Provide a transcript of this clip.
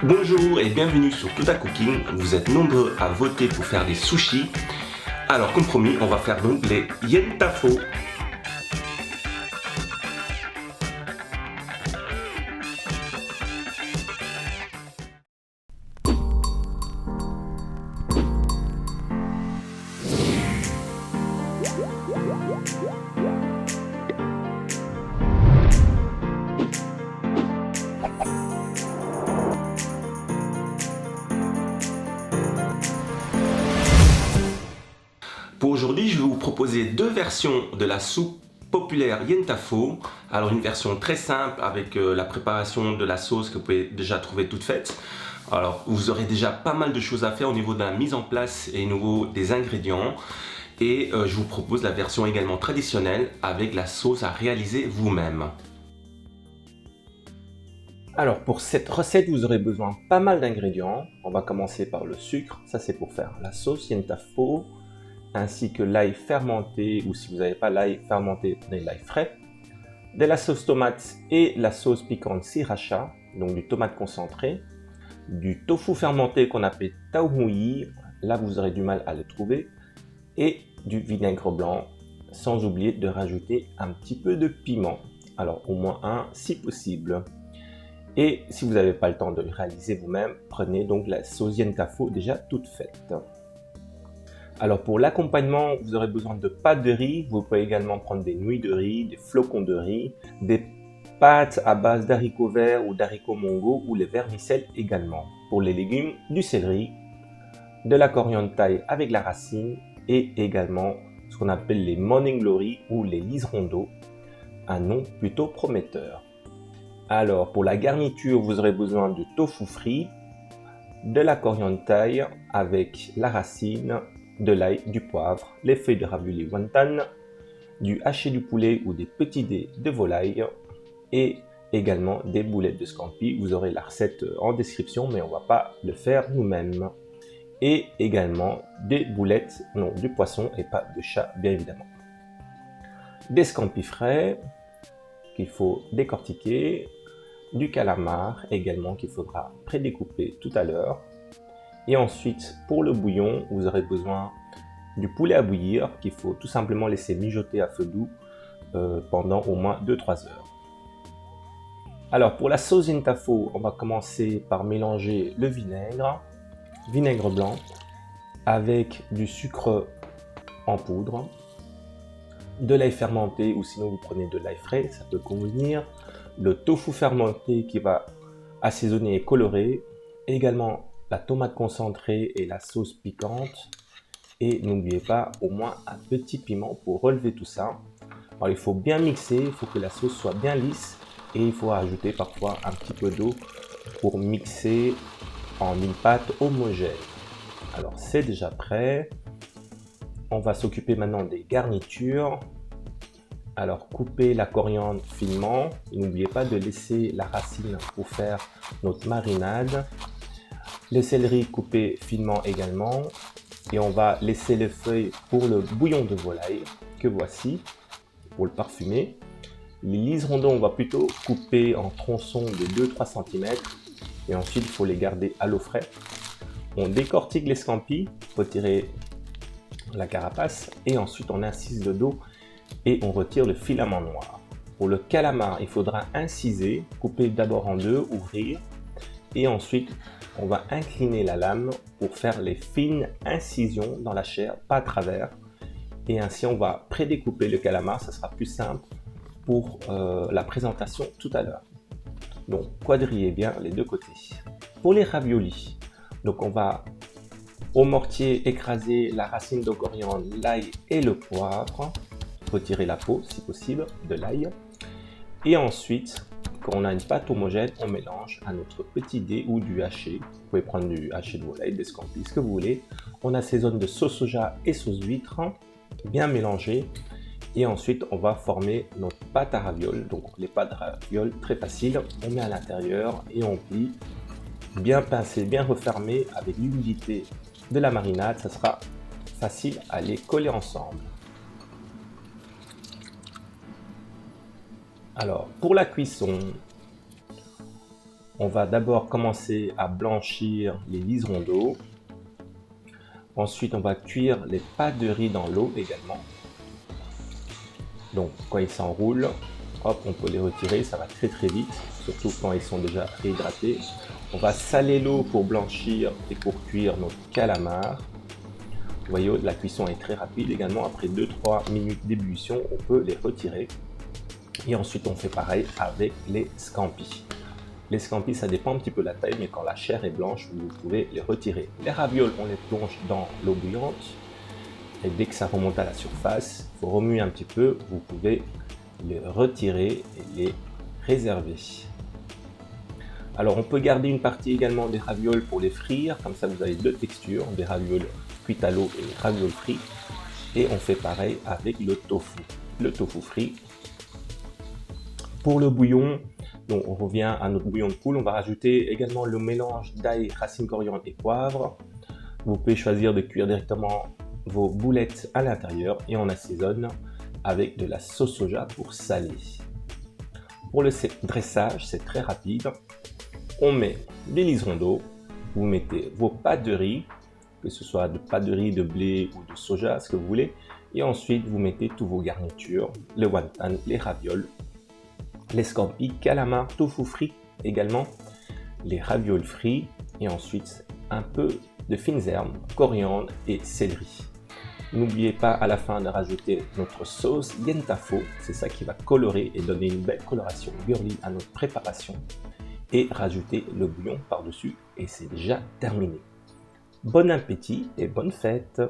Bonjour et bienvenue sur Tout Cooking. Vous êtes nombreux à voter pour faire des sushis. Alors comme promis, on va faire donc les yentafo. Pour aujourd'hui, je vais vous proposer deux versions de la soupe populaire yentafo. Alors une version très simple avec la préparation de la sauce que vous pouvez déjà trouver toute faite. Alors vous aurez déjà pas mal de choses à faire au niveau de la mise en place et au niveau des ingrédients. Et je vous propose la version également traditionnelle avec la sauce à réaliser vous-même. Alors pour cette recette, vous aurez besoin pas mal d'ingrédients. On va commencer par le sucre, ça c'est pour faire la sauce yentafo, ainsi que l'ail fermenté, ou si vous n'avez pas l'ail fermenté, prenez l'ail frais, de la sauce tomate et la sauce piquante sriracha, donc du tomate concentré, du tofu fermenté qu'on appelle taohui, là vous aurez du mal à le trouver, et du vinaigre blanc, sans oublier de rajouter un petit peu de piment, alors au moins un si possible. Et si vous n'avez pas le temps de le réaliser vous-même, prenez donc la sauce yentafo déjà toute faite. Alors pour l'accompagnement, vous aurez besoin de pâtes de riz. Vous pouvez également prendre des nouilles de riz, des flocons de riz, des pâtes à base d'haricots verts ou d'haricots mongo ou les vermicelles également. Pour les légumes, du céleri, de la coriandre thaï avec la racine et également ce qu'on appelle les morning glory ou les liserondos, un nom plutôt prometteur. Alors pour la garniture, vous aurez besoin de tofu frit, de la coriandre thaï avec la racine, de l'ail, du poivre, les feuilles de ravioli wonton, du haché du poulet ou des petits dés de volaille et également des boulettes de scampi. Vous aurez la recette en description, mais on ne va pas le faire nous-mêmes. Et également des boulettes, non, du poisson et pas de chat, bien évidemment. Des scampis frais qu'il faut décortiquer, du calamar également qu'il faudra prédécouper tout à l'heure. Et ensuite, pour le bouillon, vous aurez besoin du poulet à bouillir qu'il faut tout simplement laisser mijoter à feu doux pendant au moins 2-3 heures. Alors pour la sauce yentafo, on va commencer par mélanger le vinaigre blanc, avec du sucre en poudre, de l'ail fermenté ou sinon vous prenez de l'ail frais, ça peut convenir, le tofu fermenté qui va assaisonner et colorer, également la tomate concentrée et la sauce piquante, et n'oubliez pas au moins un petit piment pour relever tout ça. Alors il faut bien mixer, il faut que la sauce soit bien lisse et il faut ajouter parfois un petit peu d'eau pour mixer en une pâte homogène. Alors c'est déjà prêt. On va s'occuper maintenant des garnitures. Alors coupez la coriandre finement. N'oubliez pas de laisser la racine pour faire notre marinade. Le céleri coupé finement également. Et on va laisser les feuilles pour le bouillon de volaille que voici pour le parfumer. Les liserondins, on va plutôt couper en tronçons de 2-3 cm. Et ensuite, il faut les garder à l'eau frais. On décortique les scampis, retirer la carapace et ensuite on incise le dos et on retire le filament noir. Pour le calamar, il faudra inciser, couper d'abord en deux, ouvrir et ensuite on va incliner la lame pour faire les fines incisions dans la chair, pas à travers. Et ainsi on va prédécouper le calamar, ça sera plus simple pour la présentation tout à l'heure. Donc quadrillez bien les deux côtés. Pour les raviolis, donc on va au mortier écraser la racine de coriandre, l'ail et le poivre, retirer la peau si possible de l'ail. Et ensuite, quand on a une pâte homogène, on mélange à notre petit dé ou du haché. Vous pouvez prendre du haché de volaille, des scampis, ce que vous voulez. On assaisonne de sauce soja et sauce huître, bien mélangé. Et ensuite, on va former notre pâte à ravioles. Donc les pâtes à ravioles, très facile. On met à l'intérieur et on plie. Bien pincé, bien refermé avec l'humidité de la marinade. Ça sera facile à les coller ensemble. Alors, pour la cuisson, On va d'abord commencer à blanchir les liserons d'eau. Ensuite, on va cuire les pâtes de riz dans l'eau également. Donc, quand ils s'enroulent, hop, on peut les retirer, ça va très très vite, surtout quand ils sont déjà réhydratés. On va saler l'eau pour blanchir et pour cuire nos calamars. Vous voyez, la cuisson est très rapide également. Après 2-3 minutes d'ébullition, on peut les retirer. Et ensuite, on fait pareil avec les scampis. Les scampis, ça dépend un petit peu de la taille, mais quand la chair est blanche, vous pouvez les retirer. Les ravioles, on les plonge dans l'eau bouillante. Et dès que ça remonte à la surface, il faut remuer un petit peu. Vous pouvez les retirer et les réserver. Alors, on peut garder une partie également des ravioles pour les frire. Comme ça, vous avez deux textures, des ravioles cuites à l'eau et des ravioles frites. Et on fait pareil avec le tofu frit. Pour le bouillon, donc on revient à notre bouillon de poule. On va rajouter également le mélange d'ail, racines coriandre et poivre. Vous pouvez choisir de cuire directement vos boulettes à l'intérieur et on assaisonne avec de la sauce soja pour saler. Pour le dressage, c'est très rapide. On met des liserons d'eau, vous mettez vos pâtes de riz, que ce soit de pâtes de riz, de blé ou de soja, ce que vous voulez, et ensuite vous mettez tous vos garnitures, le wonton, les ravioles, les scampis, calamars, tofu frit également, les ravioles frits, et ensuite un peu de fines herbes, coriandre et céleri. N'oubliez pas à la fin de rajouter notre sauce yentafo, c'est ça qui va colorer et donner une belle coloration girly à notre préparation. Et rajouter le bouillon par-dessus et c'est déjà terminé. Bon appétit et bonne fête!